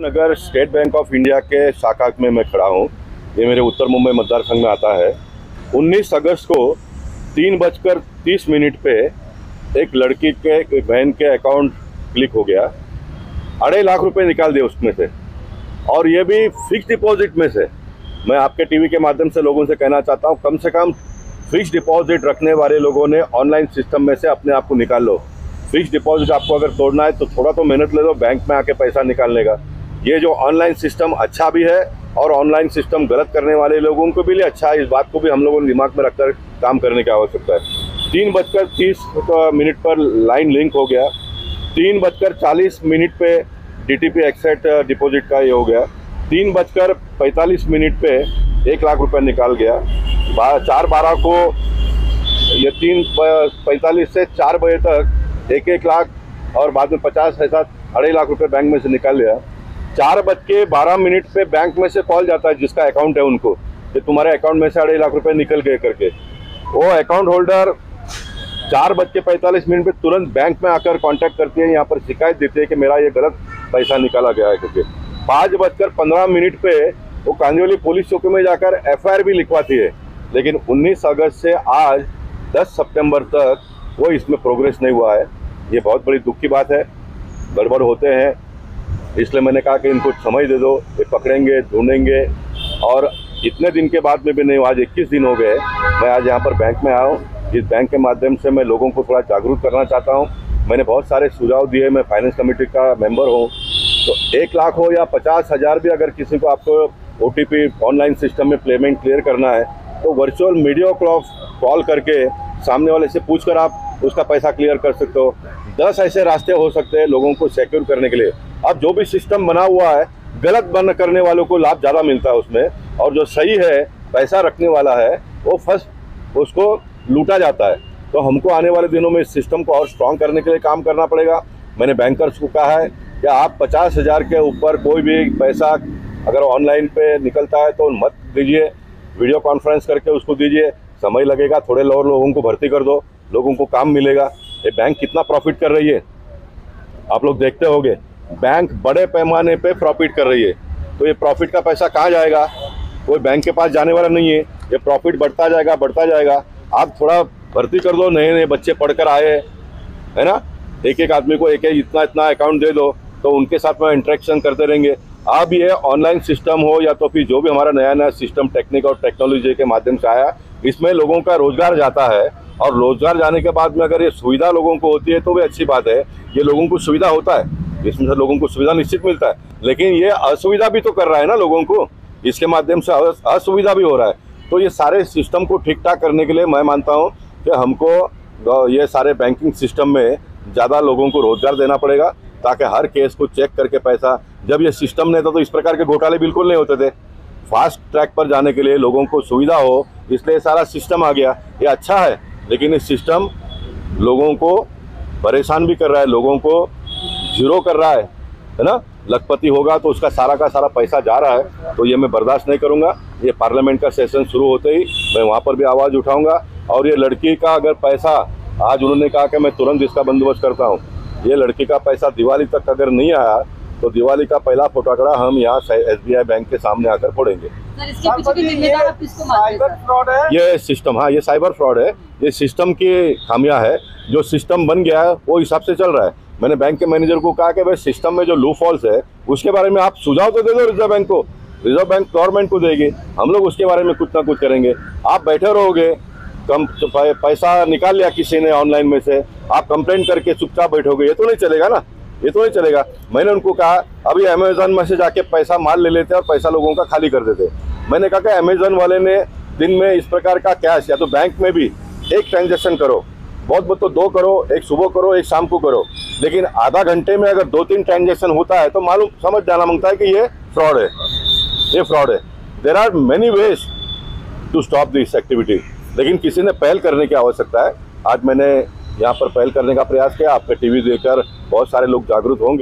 Nagar state bank of India के शाखा में मैं खड़ा हूँ। ये मेरे उत्तर मुंबई मतदार संघ में आता है। 19 अगस्त को 3:30 पे एक लड़की के बहन के अकाउंट क्लिक हो गया। 2.5 लाख रुपए निकाल दिए उसमें से, और ये भी फिक्स डिपॉजिट में से। मैं आपके टीवी के माध्यम से लोगों से कहना चाहता हूँ, कम से कम फिक्स डिपॉजिट रखने वाले लोगों ने ऑनलाइन सिस्टम में से अपने आप को निकाल लो। फिक्स डिपॉजिट आपको अगर तोड़ना है तो थोड़ा तो मेहनत ले लो बैंक में आके पैसा निकालने का। ये जो ऑनलाइन सिस्टम अच्छा भी है और ऑनलाइन सिस्टम गलत करने वाले लोगों को भी अच्छा है। इस बात को भी हम लोगों ने दिमाग में रखकर काम करने की आवश्यकता है। 3:30 पर लाइन लिंक हो गया। 3:40 पे DTP एक्सेट डिपॉजिट का ये हो गया। 3:45 पे 1 लाख रुपए निकाल गया। 4:12 को ये 3:45 से 4 बजे तक 1 लाख और बाद में 50 ऐसा 2.5 लाख रुपए बैंक में से निकाल लिया। 4:12 पे बैंक में से कॉल जाता है जिसका अकाउंट है उनको कि तुम्हारे अकाउंट में से 2.5 लाख रुपए निकल गए करके। वो अकाउंट होल्डर 4:45 पे तुरंत बैंक में आकर कांटेक्ट करती है, यहाँ पर शिकायत देती है कि मेरा ये गलत पैसा निकाला गया है करके। 5:15 पे वो कांदिवली पुलिस चौकी में जाकर FIR भी लिखवाती है। लेकिन 19 अगस्त से आज 10 सितंबर तक वो इसमें प्रोग्रेस नहीं हुआ है। ये बहुत बड़ी दुख की बात है। गड़बड़ होते हैं, इसलिए मैंने कहा कि इनको समय दे दो, ये पकड़ेंगे, ढूंढेंगे। और इतने दिन के बाद में भी नहीं, आज 21 दिन हो गए मैं आज यहाँ पर बैंक में आया हूँ। इस बैंक के माध्यम से मैं लोगों को थोड़ा जागरूक करना चाहता हूँ। मैंने बहुत सारे सुझाव दिए। मैं फाइनेंस कमेटी का मेंबर हूँ। तो 1 लाख हो या 50,000 भी अगर किसी को आपको OTP ऑनलाइन सिस्टम में पेमेंट क्लियर करना है तो वर्चुअल वीडियो कॉल करके सामने वाले से पूछकर आप उसका पैसा क्लियर कर सकते हो। 10 ऐसे रास्ते हो सकते हैं लोगों को सिक्योर करने के लिए। अब जो भी सिस्टम बना हुआ है, गलत बन करने वालों को लाभ ज़्यादा मिलता है उसमें, और जो सही है पैसा रखने वाला है वो फर्स्ट उसको लूटा जाता है। तो हमको आने वाले दिनों में इस सिस्टम को और स्ट्रॉन्ग करने के लिए काम करना पड़ेगा। मैंने बैंकर्स को कहा है कि आप 50,000 के ऊपर कोई भी पैसा अगर ऑनलाइन पे निकलता है तो मत दीजिए, वीडियो कॉन्फ्रेंस करके उसको दीजिए। समय लगेगा, थोड़े और लोगों को भर्ती कर दो, लोगों को काम मिलेगा। ये बैंक कितना प्रॉफिट कर रही है आप लोग देखते होंगे। बैंक बड़े पैमाने पे प्रॉफिट कर रही है। तो ये प्रॉफिट का पैसा कहाँ जाएगा? कोई बैंक के पास जाने वाला नहीं है। ये प्रॉफिट बढ़ता जाएगा, बढ़ता जाएगा। आप थोड़ा भर्ती कर दो, नए नए बच्चे पढ़कर आए है ना, एक आदमी को एक इतना अकाउंट दे दो तो उनके साथ में इंटरेक्शन करते रहेंगे। अब ये ऑनलाइन सिस्टम हो या तो फिर जो भी हमारा नया सिस्टम टेक्निक और टेक्नोलॉजी के माध्यम से आया, इसमें लोगों का रोजगार जाता है। और रोजगार जाने के बाद में अगर ये सुविधा लोगों को होती है तो भी अच्छी बात है। ये लोगों को सुविधा होता है, इसमें से लोगों को सुविधा निश्चित मिलता है। लेकिन ये असुविधा भी तो कर रहा है ना लोगों को, इसके माध्यम से असुविधा भी हो रहा है। तो ये सारे सिस्टम को ठीक ठाक करने के लिए मैं मानता हूँ कि हमको ये सारे बैंकिंग सिस्टम में ज़्यादा लोगों को रोजगार देना पड़ेगा, ताकि हर केस को चेक करके पैसा, जब ये सिस्टम नहीं था तो इस प्रकार के घोटाले बिल्कुल नहीं होते थे। फास्ट ट्रैक पर जाने के लिए लोगों को सुविधा हो, इसलिए सारा सिस्टम आ गया। ये अच्छा है, लेकिन ये सिस्टम लोगों को परेशान भी कर रहा है, लोगों को जीरो कर रहा है ना। लखपति होगा तो उसका सारा का सारा पैसा जा रहा है, तो ये मैं बर्दाश्त नहीं करूँगा। ये पार्लियामेंट का सेशन शुरू होते ही मैं वहाँ पर भी आवाज़ उठाऊँगा। और ये लड़की का अगर पैसा, आज उन्होंने कहा कि मैं तुरंत इसका बंदोबस्त करता हूँ। ये लड़की का पैसा दिवाली तक अगर नहीं आया तो दिवाली का पहला फटाकड़ा हम यहाँ SBI बैंक के सामने आकर फोड़ेंगे। इसके पीछे भी जिम्मेदार आप किसको मानते हैं? ये सिस्टम, हाँ, ये साइबर फ्रॉड है। ये सिस्टम की खामियां है। जो सिस्टम बन गया है वो हिसाब से चल रहा है। मैंने बैंक के मैनेजर को कहा कि भाई सिस्टम में जो लूप होल्स है उसके बारे में आप सुझाव तो दे दो रिजर्व बैंक को। रिजर्व बैंक गवर्नमेंट को देगी, हम लोग उसके बारे में कुछ ना कुछ करेंगे। आप बैठे रहोगे, कम तो पैसा निकाल लिया किसी ने ऑनलाइन में से, आप कंप्लेंट करके चुपचाप बैठोगे, ये तो नहीं चलेगा ना, ये तो नहीं चलेगा। मैंने उनको कहा अभी अमेजन में से जाके पैसा माल ले लेते और पैसा लोगों का खाली कर देते। मैंने कहा कि अमेजन वाले ने दिन में इस प्रकार का कैश, या तो बैंक में भी एक ट्रांजेक्शन करो, बहुत तो 2 करो, एक सुबह करो, एक शाम को करो। लेकिन आधा घंटे में अगर 2-3 ट्रांजेक्शन होता है तो मालूम समझ जाना मांगता है कि ये फ्रॉड है, ये फ्रॉड है। There are many ways to stop this activity, लेकिन किसी ने पहल करने की आवश्यकता है। आज मैंने यहाँ पर पहल करने का प्रयास किया। आपका टीवी देखकर बहुत सारे लोग जागरूक होंगे।